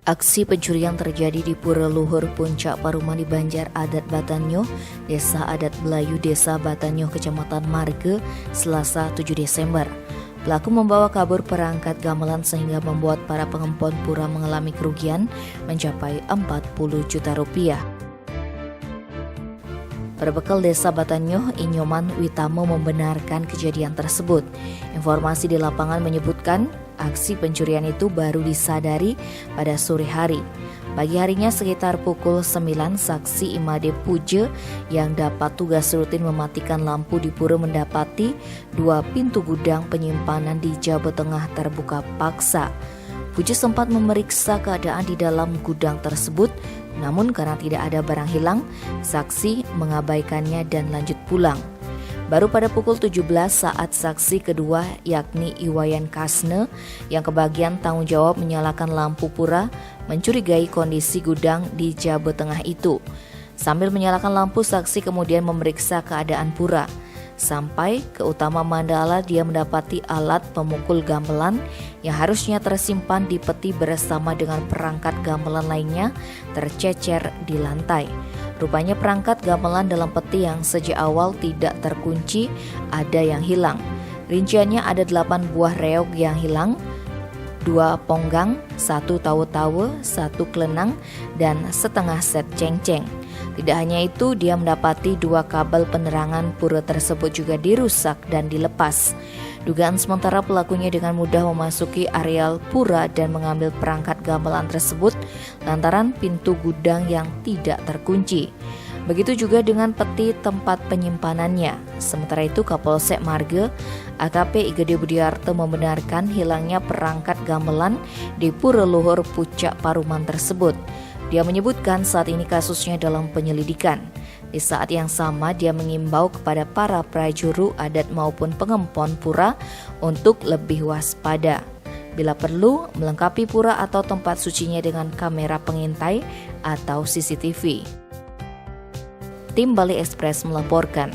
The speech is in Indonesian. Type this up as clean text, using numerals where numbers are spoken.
Aksi pencurian terjadi di Pura Luhur Puncak Parumani Banjar Adat Batanyo, Desa Adat Belayu, Desa Batanyo, Kecamatan Marge, Selasa 7 Desember. Pelaku membawa kabur perangkat gamelan sehingga membuat para pengempon pura mengalami kerugian mencapai 40 juta rupiah. Berbekal Desa Batanyo, Inyoman Witamo membenarkan kejadian tersebut. Informasi di lapangan menyebutkan aksi pencurian itu baru disadari pada sore hari. Pagi harinya sekitar pukul 9, saksi Imade Puje yang dapat tugas rutin mematikan lampu di pura mendapati 2 pintu gudang penyimpanan di Jawa Tengah terbuka paksa. Puje sempat memeriksa keadaan di dalam gudang tersebut, namun karena tidak ada barang hilang, saksi mengabaikannya dan lanjut pulang. Baru pada pukul 17 saat saksi kedua yakni Iwayan Kasne yang kebagian tanggung jawab menyalakan lampu pura mencurigai kondisi gudang di Jawa Tengah itu. Sambil menyalakan lampu, saksi kemudian memeriksa keadaan pura. Sampai ke Utama Mandala, dia mendapati alat pemukul gamelan yang harusnya tersimpan di peti bersama dengan perangkat gamelan lainnya tercecer di lantai. Rupanya perangkat gamelan dalam peti yang sejak awal tidak terkunci ada yang hilang. Rinciannya ada 8 buah reog yang hilang, 2 ponggang, 1 tawe-tawe, 1 kelenang, dan setengah set ceng-ceng. Tidak hanya itu, dia mendapati 2 kabel penerangan pura tersebut juga dirusak dan dilepas. Dugaan sementara pelakunya dengan mudah memasuki areal pura dan mengambil perangkat gamelan tersebut lantaran pintu gudang yang tidak terkunci. Begitu juga dengan peti tempat penyimpanannya. Sementara itu, Kapolsek Marge, AKP Igede Budiarto membenarkan hilangnya perangkat gamelan di Pura Luhur Puncak Paruman tersebut. Dia menyebutkan saat ini kasusnya dalam penyelidikan. Di saat yang sama, dia mengimbau kepada para prajuru adat maupun pengempon pura untuk lebih waspada. Bila perlu, melengkapi pura atau tempat sucinya dengan kamera pengintai atau CCTV. Tim Bali Express melaporkan.